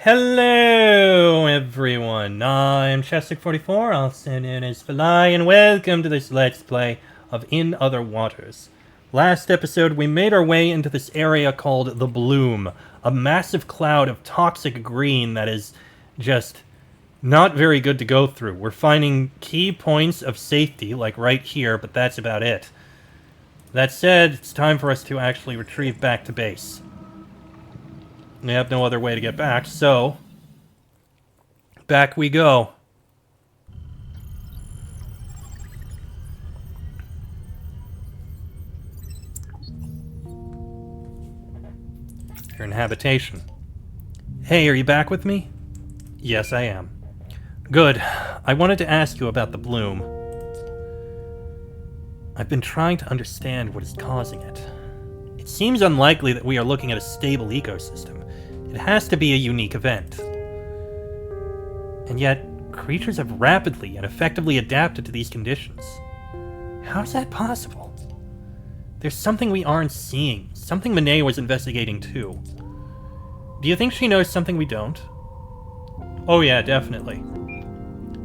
Hello, everyone. I'm Chestic44, also known as Fly, and welcome to this Let's Play of In Other Waters. Last episode, we made our way into this area called the Bloom, a massive cloud of toxic green that is just not very good to go through. We're finding key points of safety, like right here, but that's about it. That said, it's time for us to actually retrieve back to base. We have no other way to get back, so back we go. You're in habitation. Hey, are you back with me? Yes, I am. Good. I wanted to ask you about the bloom. I've been trying to understand what is causing it. It seems unlikely that we are looking at a stable ecosystem. It has to be a unique event. And yet, creatures have rapidly and effectively adapted to these conditions. How is that possible? There's something we aren't seeing, something Monet was investigating too. Do you think she knows something we don't? Oh yeah, definitely.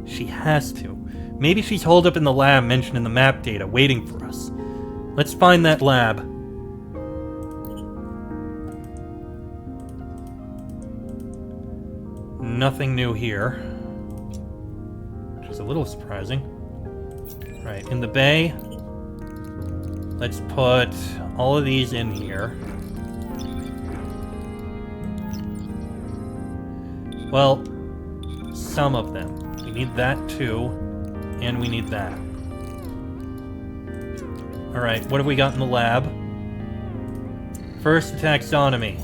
She has to. Maybe she's holed up in the lab mentioned in the map data, waiting for us. Let's find that lab. Nothing new here, which is a little surprising. Right, in the bay, let's put all of these in here. Well, some of them. We need that too, and we need that. Alright, what have we got in the lab? First, the taxonomy.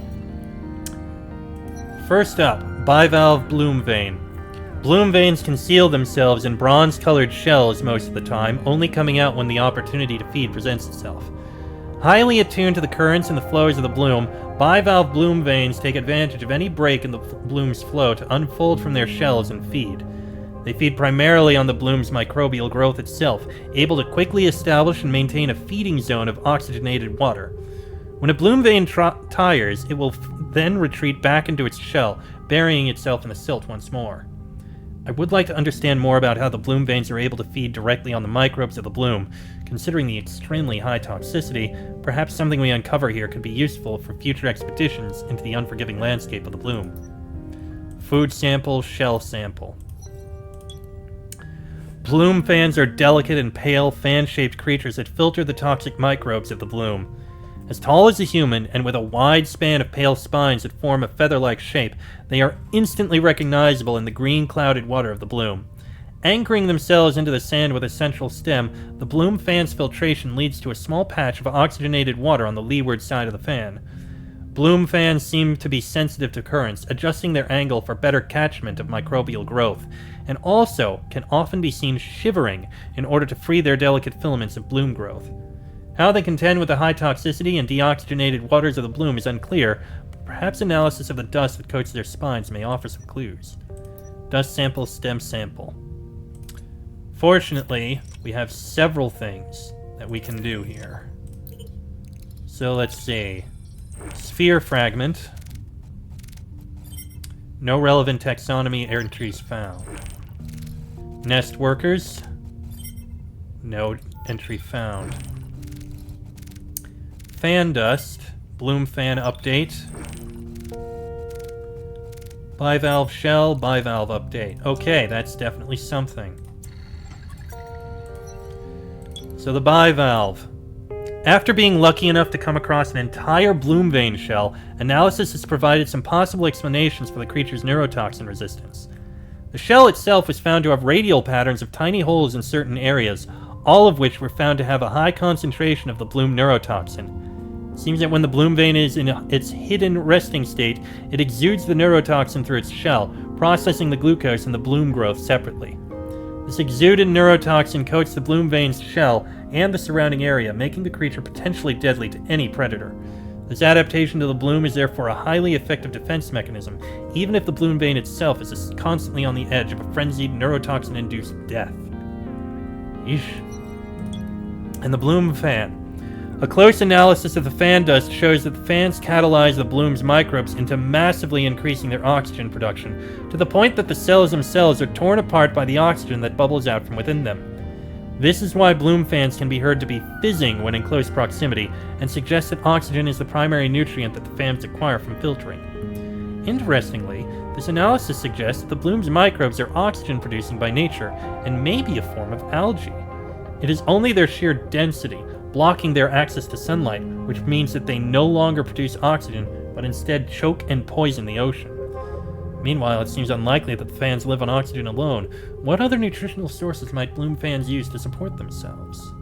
First up, bivalve bloom vein. Bloom veins conceal themselves in bronze-colored shells most of the time, only coming out when the opportunity to feed presents itself. Highly attuned to the currents and the flows of the bloom, bivalve bloom veins take advantage of any break in the bloom's flow to unfold from their shells and feed. They feed primarily on the bloom's microbial growth itself, able to quickly establish and maintain a feeding zone of oxygenated water. When a bloom vein tires, it will then retreat back into its shell, burying itself in the silt once more. I would like to understand more about how the bloom veins are able to feed directly on the microbes of the bloom. Considering the extremely high toxicity, perhaps something we uncover here could be useful for future expeditions into the unforgiving landscape of the bloom. Food sample, shell sample. Bloom fans are delicate and pale, fan-shaped creatures that filter the toxic microbes of the bloom. As tall as a human, and with a wide span of pale spines that form a feather-like shape, they are instantly recognizable in the green clouded water of the bloom. Anchoring themselves into the sand with a central stem, the bloom fan's filtration leads to a small patch of oxygenated water on the leeward side of the fan. Bloom fans seem to be sensitive to currents, adjusting their angle for better catchment of microbial growth, and also can often be seen shivering in order to free their delicate filaments of bloom growth. How they contend with the high toxicity and deoxygenated waters of the bloom is unclear, but perhaps analysis of the dust that coats their spines may offer some clues. Dust sample, stem sample. Fortunately, we have several things that we can do here. So let's see. Sphere fragment. No relevant taxonomy entries found. Nest workers. No entry found. Fan dust, bloom fan update, bivalve shell, bivalve update. Okay, that's definitely something. So the bivalve. After being lucky enough to come across an entire bloom vein shell, analysis has provided some possible explanations for the creature's neurotoxin resistance. The shell itself was found to have radial patterns of tiny holes in certain areas, all of which were found to have a high concentration of the bloom neurotoxin. It seems that when the bloom vein is in its hidden resting state, it exudes the neurotoxin through its shell, processing the glucose and the bloom growth separately. This exuded neurotoxin coats the bloom vein's shell and the surrounding area, making the creature potentially deadly to any predator. This adaptation to the bloom is therefore a highly effective defense mechanism, even if the bloom vein itself is constantly on the edge of a frenzied neurotoxin-induced death. Yeesh. And the bloom fan. A close analysis of the fan dust shows that the fans catalyze the bloom's microbes into massively increasing their oxygen production, to the point that the cells themselves are torn apart by the oxygen that bubbles out from within them. This is why bloom fans can be heard to be fizzing when in close proximity, and suggests that oxygen is the primary nutrient that the fans acquire from filtering. Interestingly, this analysis suggests that the bloom's microbes are oxygen-producing by nature, and may be a form of algae. It is only their sheer density, blocking their access to sunlight, which means that they no longer produce oxygen, but instead choke and poison the ocean. Meanwhile, it seems unlikely that the fans live on oxygen alone. What other nutritional sources might bloom fans use to support themselves?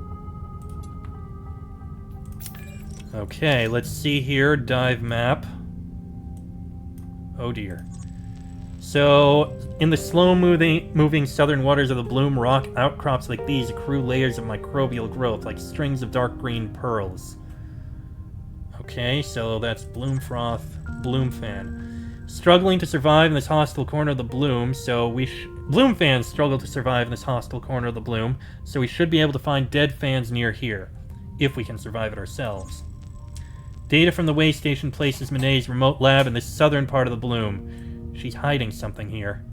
Okay, let's see here. Dive map. Oh dear. So, in the slow-moving southern waters of the bloom, rock outcrops like these accrue layers of microbial growth, like strings of dark green pearls. Okay, so that's bloom froth, bloom fan. Struggling to survive in this hostile corner of the bloom, bloom fans struggle to survive in this hostile corner of the bloom, so we should be able to find dead fans near here, if we can survive it ourselves. Data from the way station places Manet's remote lab in the southern part of the bloom. She's hiding something here.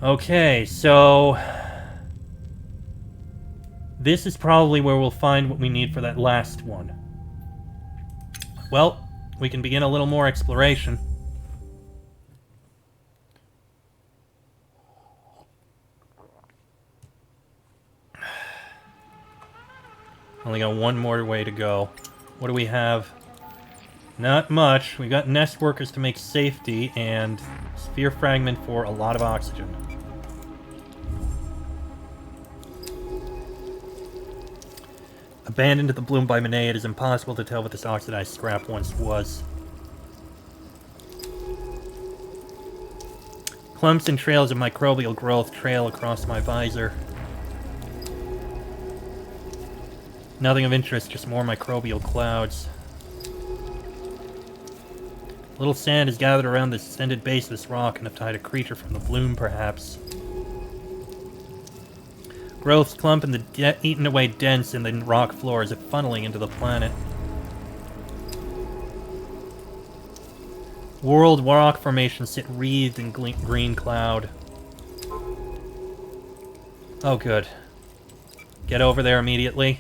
Okay, so this is probably where we'll find what we need for that last one. Well, we can begin a little more exploration. Only got one more way to go. What do we have? Not much. We got nest workers to make safety, and sphere fragment for a lot of oxygen. Abandoned at the bloom by Manet, it is impossible to tell what this oxidized scrap once was. Clumps and trails of microbial growth trail across my visor. Nothing of interest, just more microbial clouds. Little sand is gathered around the extended base of this rock, enough to hide a creature from the bloom, perhaps. Growths clump in the eaten away dents in the rock floor as if funneling into the planet. World rock formations sit wreathed in green cloud. Oh, good. Get over there immediately.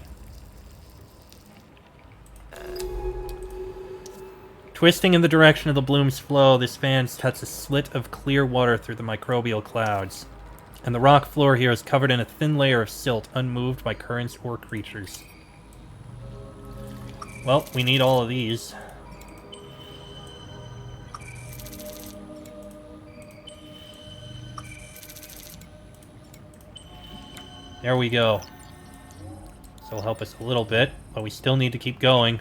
Twisting in the direction of the bloom's flow, this fan cuts a slit of clear water through the microbial clouds, and the rock floor here is covered in a thin layer of silt, unmoved by currents or creatures. Well, we need all of these. There we go. This will help us a little bit, but we still need to keep going.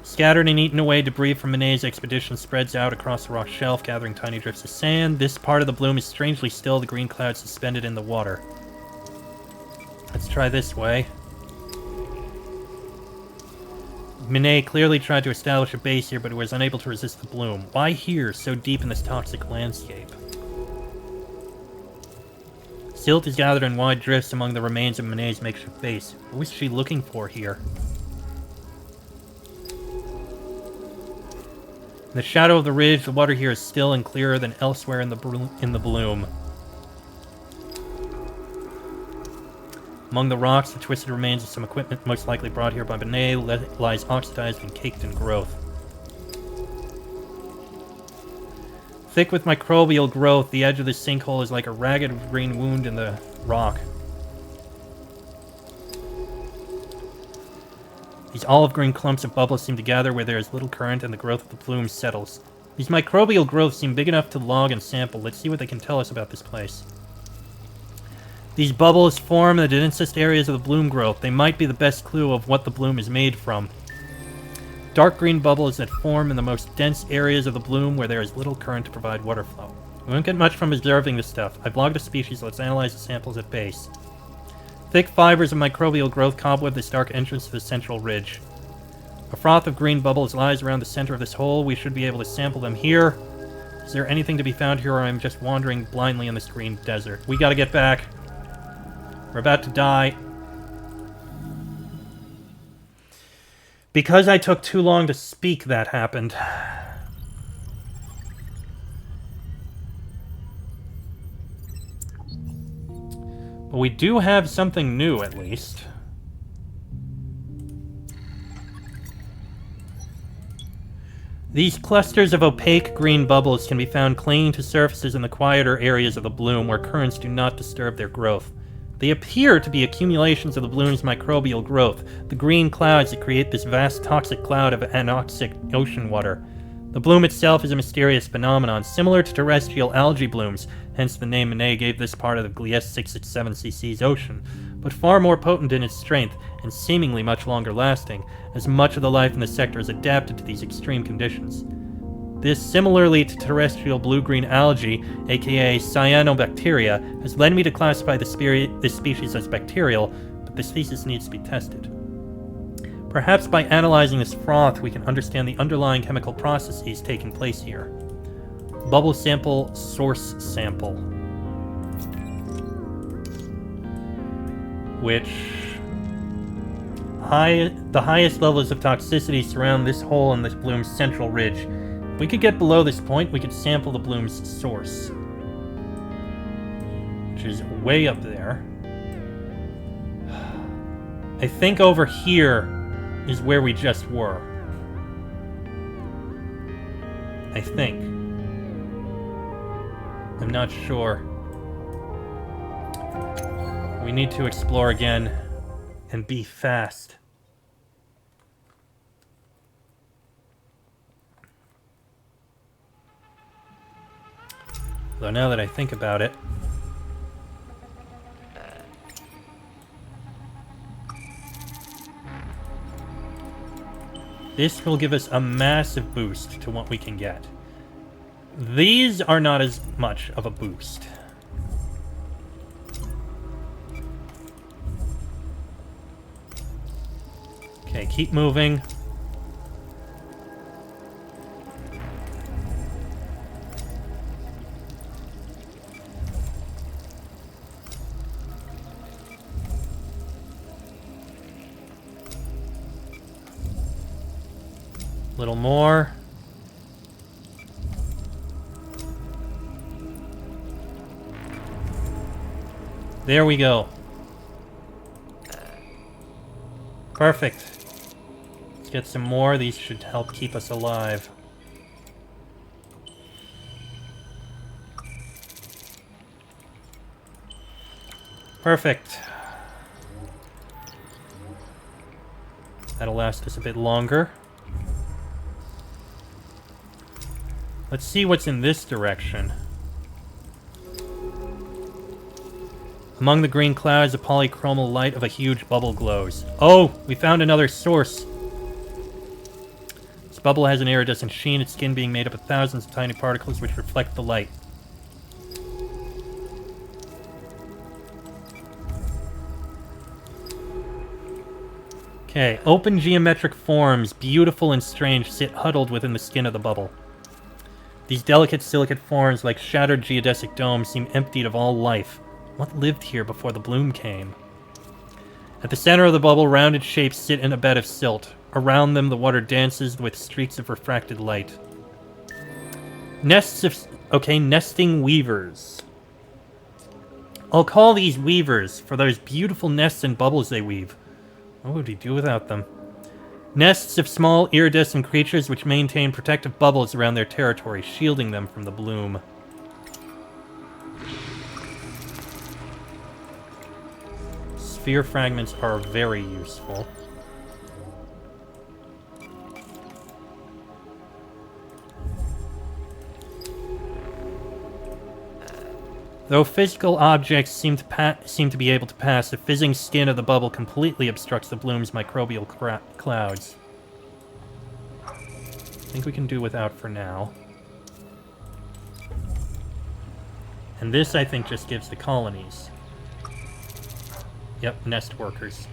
Scattered and eaten away debris from Manet's expedition spreads out across the rock shelf, gathering tiny drifts of sand. This part of the bloom is strangely still, the green clouds suspended in the water. Let's try this way. Manet clearly tried to establish a base here, but was unable to resist the bloom. Why here, so deep in this toxic landscape? Silt is gathered in wide drifts among the remains of Manet's makeshift base. What was she looking for here? In the shadow of the ridge, the water here is still and clearer than elsewhere in the bloom. Among the rocks, the twisted remains of some equipment most likely brought here by Manet lies oxidized and caked in growth. Thick with microbial growth, the edge of this sinkhole is like a ragged green wound in the rock. These olive-green clumps of bubbles seem to gather where there is little current and the growth of the bloom settles. These microbial growths seem big enough to log and sample. Let's see what they can tell us about this place. These bubbles form in the densest areas of the bloom growth. They might be the best clue of what the bloom is made from. Dark green bubbles that form in the most dense areas of the bloom where there is little current to provide water flow. We won't get much from observing this stuff. I've logged a species, let's analyze the samples at base. Thick fibers of microbial growth cobweb this dark entrance to the central ridge. A froth of green bubbles lies around the center of this hole. We should be able to sample them here. Is there anything to be found here, or I'm just wandering blindly in this green desert? We gotta get back. We're about to die. Because I took too long to speak, that happened. But we do have something new, at least. These clusters of opaque green bubbles can be found clinging to surfaces in the quieter areas of the bloom where currents do not disturb their growth. They appear to be accumulations of the bloom's microbial growth, the green clouds that create this vast toxic cloud of anoxic ocean water. The bloom itself is a mysterious phenomenon, similar to terrestrial algae blooms, hence the name Monet gave this part of the Gliese 667cc's ocean, but far more potent in its strength and seemingly much longer lasting, as much of the life in the sector is adapted to these extreme conditions. This, similarly to terrestrial blue-green algae, aka cyanobacteria, has led me to classify this species as bacterial, but this thesis needs to be tested. Perhaps by analyzing this froth, we can understand the underlying chemical processes taking place here. Bubble sample, source sample. Which... the highest levels of toxicity surround this hole in this bloom's central ridge. If we could get below this point, we could sample the bloom's source, which is way up there. I think over here is where we just were. I think. I'm not sure. We need to explore again and be fast. Though now that I think about it, this will give us a massive boost to what we can get. These are not as much of a boost. Okay, keep moving. Little more. There we go. Perfect. Let's get some more. These should help keep us alive. Perfect. That'll last us a bit longer. Let's see what's in this direction. Among the green clouds, the polychromal light of a huge bubble glows. Oh, we found another source. This bubble has an iridescent sheen, its skin being made up of thousands of tiny particles which reflect the light. Okay, open geometric forms, beautiful and strange, sit huddled within the skin of the bubble. These delicate silicate forms, like shattered geodesic domes, seem emptied of all life. What lived here before the bloom came? At the center of the bubble, rounded shapes sit in a bed of silt. Around them, the water dances with streaks of refracted light. Nests of... okay, nesting weavers. I'll call these weavers for those beautiful nests and bubbles they weave. What would we do without them? Nests of small iridescent creatures which maintain protective bubbles around their territory, shielding them from the bloom. Sphere fragments are very useful. Though physical objects seem to be able to pass, the fizzing skin of the bubble completely obstructs the bloom's microbial clouds. I think we can do without for now. And this, I think, just gives the colonies. Yep, nest workers.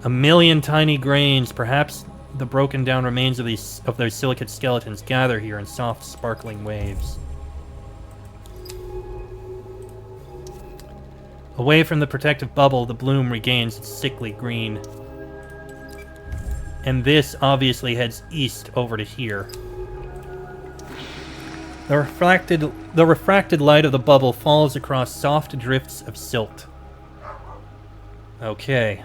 A million tiny grains, perhaps the broken down remains of those silicate skeletons gather here in soft, sparkling waves. Away from the protective bubble, the bloom regains its sickly green. And this obviously heads east over to here. The refracted light of the bubble falls across soft drifts of silt. Okay.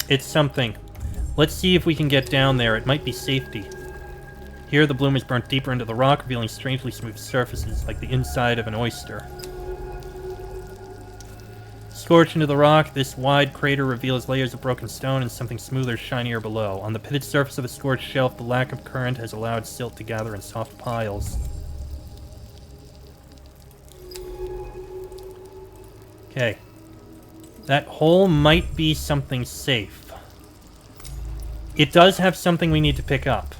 It's something. Let's see if we can get down there. It might be safety. Here, the bloom is burnt deeper into the rock, revealing strangely smooth surfaces, like the inside of an oyster. Scorched into the rock, this wide crater reveals layers of broken stone and something smoother, shinier below. On the pitted surface of the scorched shelf, the lack of current has allowed silt to gather in soft piles. Okay. That hole might be something safe. It does have something we need to pick up.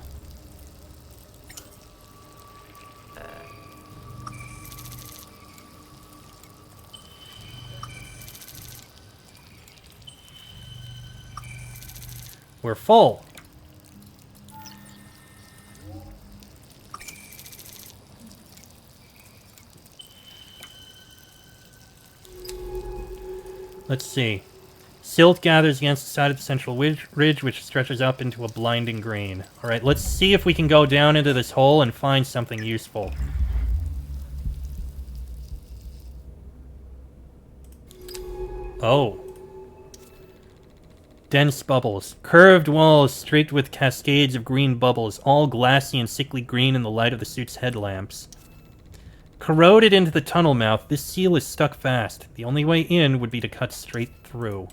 We're full. Let's see. Silt gathers against the side of the central ridge, which stretches up into a blinding green. Alright, let's see if we can go down into this hole and find something useful. Oh. Dense bubbles. Curved walls streaked with cascades of green bubbles, all glassy and sickly green in the light of the suit's headlamps. Corroded into the tunnel mouth, this seal is stuck fast. The only way in would be to cut straight through.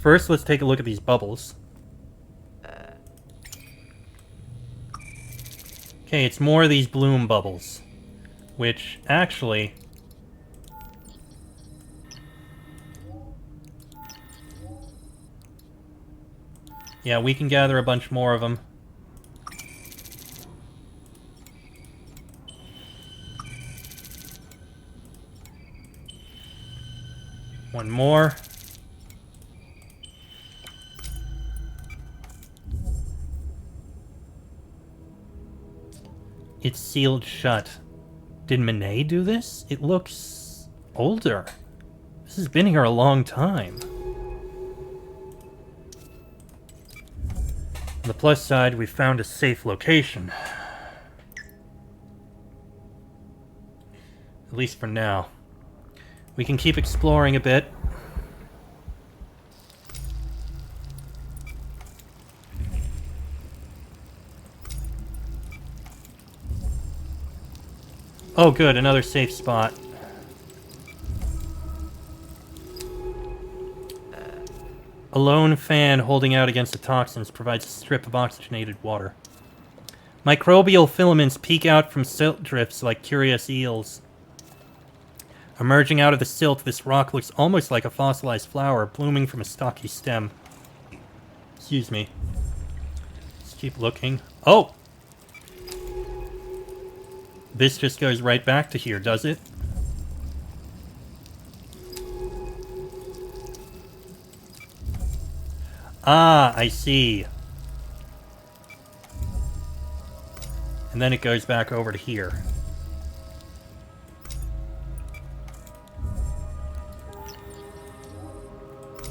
First, let's take a look at these bubbles. Okay, it's more of these bloom bubbles. Which, actually... yeah, we can gather a bunch more of them. One more. It's sealed shut. Did Monet do this? It looks older. This has been here a long time. On the plus side, we found a safe location. At least for now. We can keep exploring a bit. Oh good, another safe spot. A lone fan holding out against the toxins provides a strip of oxygenated water. Microbial filaments peek out from silt drifts like curious eels. Emerging out of the silt, this rock looks almost like a fossilized flower blooming from a stocky stem. Excuse me. Let's keep looking. Oh! This just goes right back to here, does it? Ah, I see. And then it goes back over to here.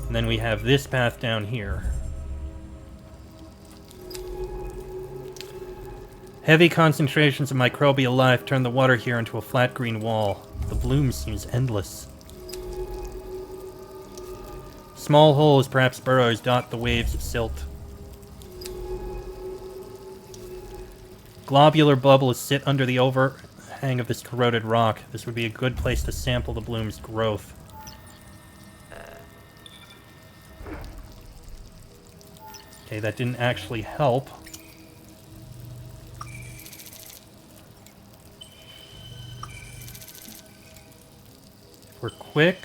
And then we have this path down here. Heavy concentrations of microbial life turn the water here into a flat green wall. The bloom seems endless. Small holes, perhaps burrows, dot the waves of silt. Globular bubbles sit under the overhang of this corroded rock. This would be a good place to sample the bloom's growth. Okay, that didn't actually help. If we're quick...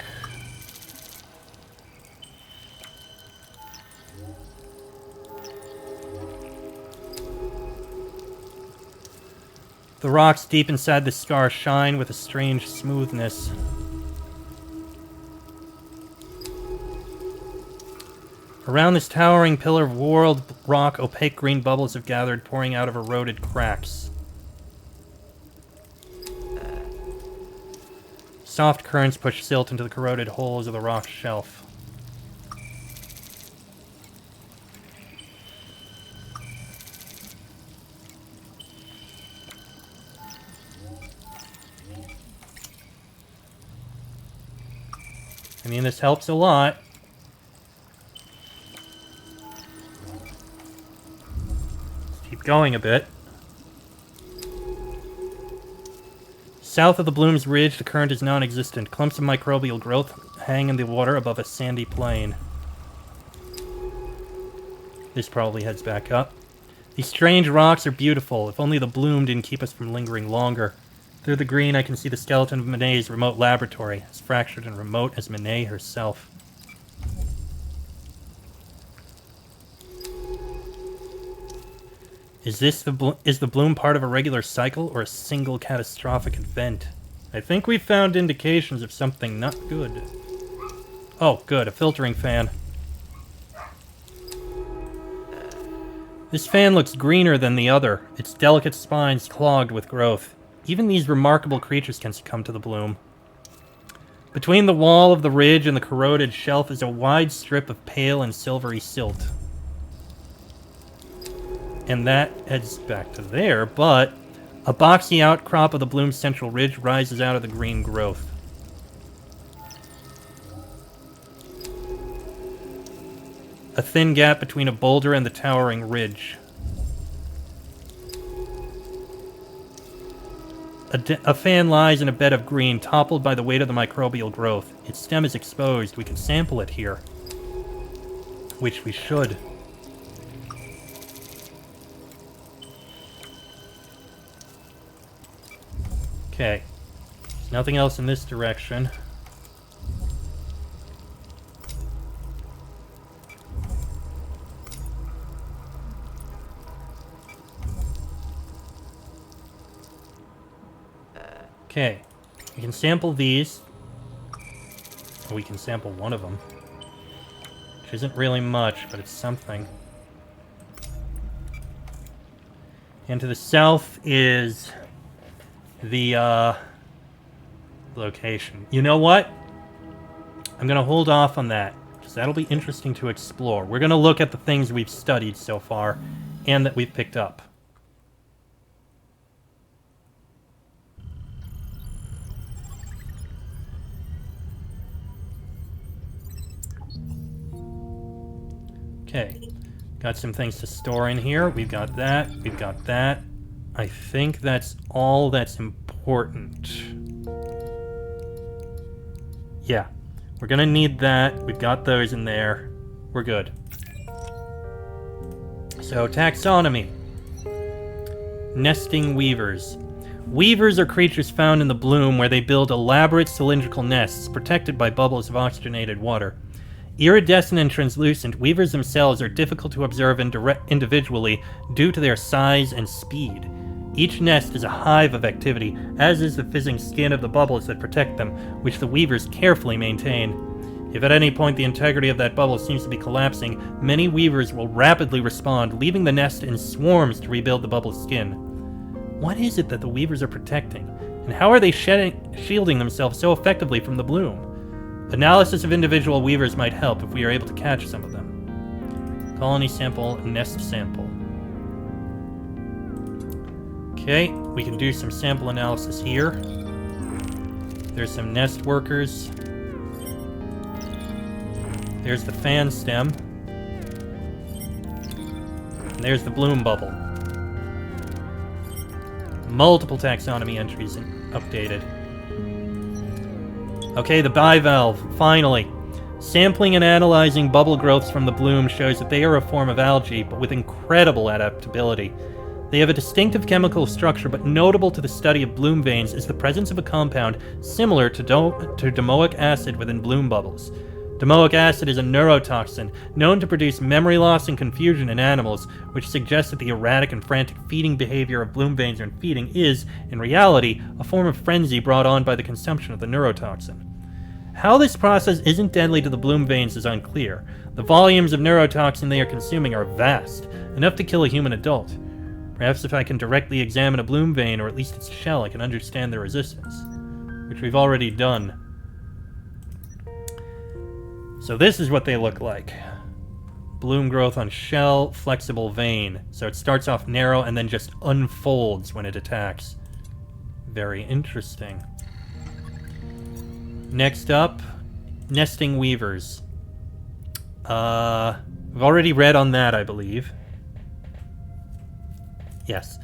The rocks deep inside the scar shine with a strange smoothness. Around this towering pillar of whorled rock, opaque green bubbles have gathered, pouring out of eroded cracks. Soft currents push silt into the corroded holes of the rock shelf. I mean, this helps a lot. Let's keep going a bit. South of the Bloom's Ridge, the current is non-existent. Clumps of microbial growth hang in the water above a sandy plain. This probably heads back up. These strange rocks are beautiful. If only the bloom didn't keep us from lingering longer. Through the green, I can see the skeleton of Manet's remote laboratory, as fractured and remote as Manet herself. Is the bloom part of a regular cycle or a single catastrophic event? I think we found indications of something not good. Oh, good, a filtering fan. This fan looks greener than the other, its delicate spines clogged with growth. Even these remarkable creatures can succumb to the bloom. Between the wall of the ridge and the corroded shelf is a wide strip of pale and silvery silt. And that heads back to there, but a boxy outcrop of the bloom's central ridge rises out of the green growth. A thin gap between a boulder and the towering ridge. A fan lies in a bed of green, toppled by the weight of the microbial growth. Its stem is exposed. We can sample it here. Which we should. Okay. There's nothing else in this direction. Okay, we can sample these. We can sample one of them. Which isn't really much, but it's something. And to the south is the location. You know what? I'm going to hold off on that, because that'll be interesting to explore. We're going to look at the things we've studied so far, and that we've picked up. Okay, got some things to store in here. We've got that, we've got that. I think that's all that's important. Yeah, we're gonna need that. We've got those in there. We're good. So, taxonomy. Nesting weavers. Weavers are creatures found in the bloom where they build elaborate cylindrical nests protected by bubbles of oxygenated water. Iridescent and translucent, weavers themselves are difficult to observe individually due to their size and speed. Each nest is a hive of activity, as is the fizzing skin of the bubbles that protect them, which the weavers carefully maintain. If at any point the integrity of that bubble seems to be collapsing, many weavers will rapidly respond, leaving the nest in swarms to rebuild the bubble's skin. What is it that the weavers are protecting, and how are they shielding themselves so effectively from the bloom? Analysis of individual weavers might help if we are able to catch some of them. Colony sample, nest sample. Okay, we can do some sample analysis here. There's some nest workers. There's the fan stem. And there's the bloom bubble. Multiple taxonomy entries updated. Okay, the bivalve, finally. Sampling and analyzing bubble growths from the bloom shows that they are a form of algae, but with incredible adaptability. They have a distinctive chemical structure, but notable to the study of bloom veins is the presence of a compound similar to domoic acid within bloom bubbles. Domoic acid is a neurotoxin, known to produce memory loss and confusion in animals, which suggests that the erratic and frantic feeding behavior of bloom veins when feeding is, in reality, a form of frenzy brought on by the consumption of the neurotoxin. How this process isn't deadly to the bloom veins is unclear. The volumes of neurotoxin they are consuming are vast, enough to kill a human adult. Perhaps if I can directly examine a bloom vein, or at least its shell, I can understand their resistance. Which we've already done. So this is what they look like. Bloom growth on shell, flexible vein. So it starts off narrow and then just unfolds when it attacks. Very interesting. Next up, nesting weavers. We've already read on that, I believe. Yes.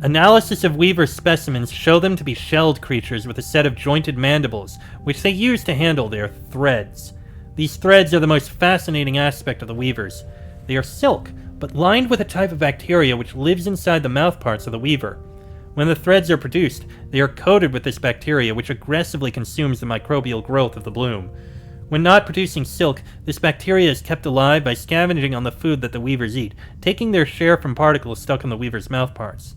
Analysis of weaver specimens show them to be shelled creatures with a set of jointed mandibles, which they use to handle their threads. These threads are the most fascinating aspect of the weavers. They are silk, but lined with a type of bacteria which lives inside the mouthparts of the weaver. When the threads are produced, they are coated with this bacteria, which aggressively consumes the microbial growth of the bloom. When not producing silk, this bacteria is kept alive by scavenging on the food that the weavers eat, taking their share from particles stuck on the weaver's mouthparts.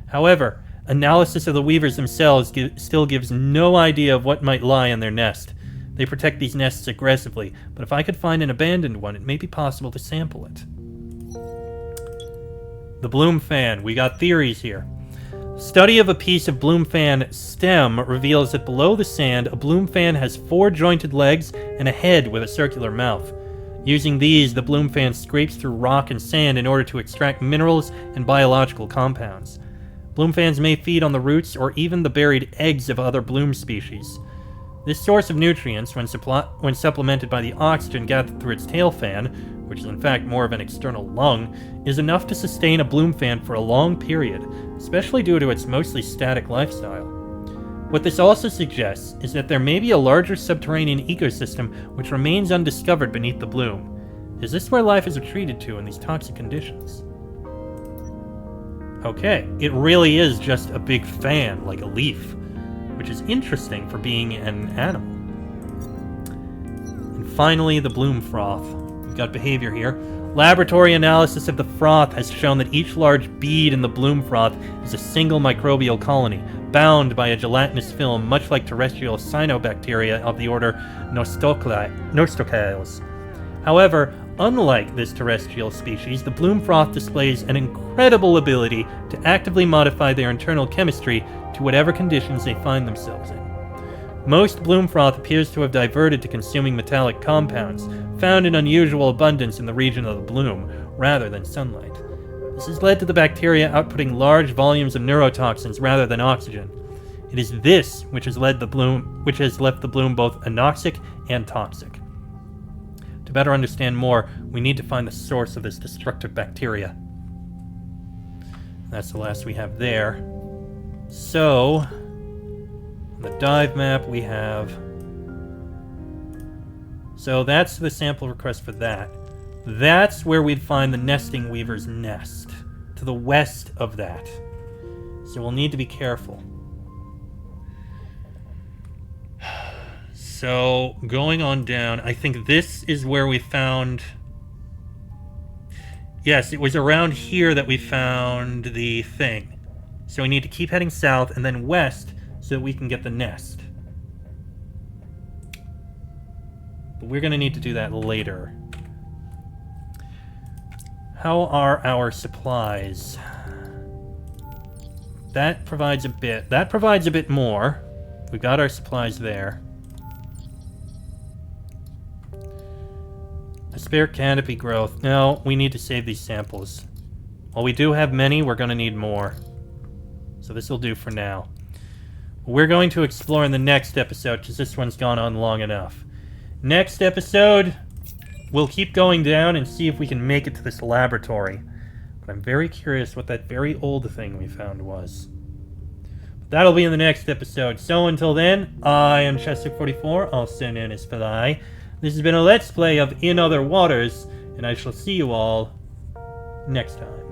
However, analysis of the weavers themselves still gives no idea of what might lie in their nest. They protect these nests aggressively, but if I could find an abandoned one, it may be possible to sample it. The bloom fan. We got theories here. Study of a piece of bloom fan stem reveals that below the sand, a bloom fan has 4 jointed legs and a head with a circular mouth. Using these, the bloom fan scrapes through rock and sand in order to extract minerals and biological compounds. Bloom fans may feed on the roots or even the buried eggs of other bloom species. This source of nutrients, when supplemented by the oxygen gathered through its tail fan, which is in fact more of an external lung, is enough to sustain a bloom fan for a long period, especially due to its mostly static lifestyle. What this also suggests is that there may be a larger subterranean ecosystem which remains undiscovered beneath the bloom. Is this where life is retreated to in these toxic conditions? Okay, it really is just a big fan, like a leaf, which is interesting for being an animal. And finally, the bloom froth. We've got behavior here. Laboratory analysis of the froth has shown that each large bead in the bloom froth is a single microbial colony, bound by a gelatinous film much like terrestrial cyanobacteria of the order Nostochales. However, unlike this terrestrial species, the bloom froth displays an incredible ability to actively modify their internal chemistry to whatever conditions they find themselves in. Most bloom froth appears to have diverted to consuming metallic compounds, found in unusual abundance in the region of the bloom, rather than sunlight. This has led to the bacteria outputting large volumes of neurotoxins rather than oxygen. It is this which has left the bloom both anoxic and toxic. To better understand more, we need to find the source of this destructive bacteria. That's the last we have there. So, on the dive map we have... So that's the sample request for that. That's where we'd find the nesting weaver's nest, to the west of that. So we'll need to be careful. So, going on down, I think this is where we found... Yes, it was around here that we found the thing. So we need to keep heading south and then west so that we can get the nest. But we're going to need to do that later. How are our supplies? That provides a bit. That provides a bit more. We got our supplies there. A spare canopy growth. No, we need to save these samples. While we do have many, we're going to need more. So this will do for now. We're going to explore in the next episode, because this one's gone on long enough. Next episode, we'll keep going down and see if we can make it to this laboratory. But I'm very curious what that very old thing we found was. But that'll be in the next episode. So until then, I am Chester44, also known as Fly. This has been a Let's Play of In Other Waters, and I shall see you all next time.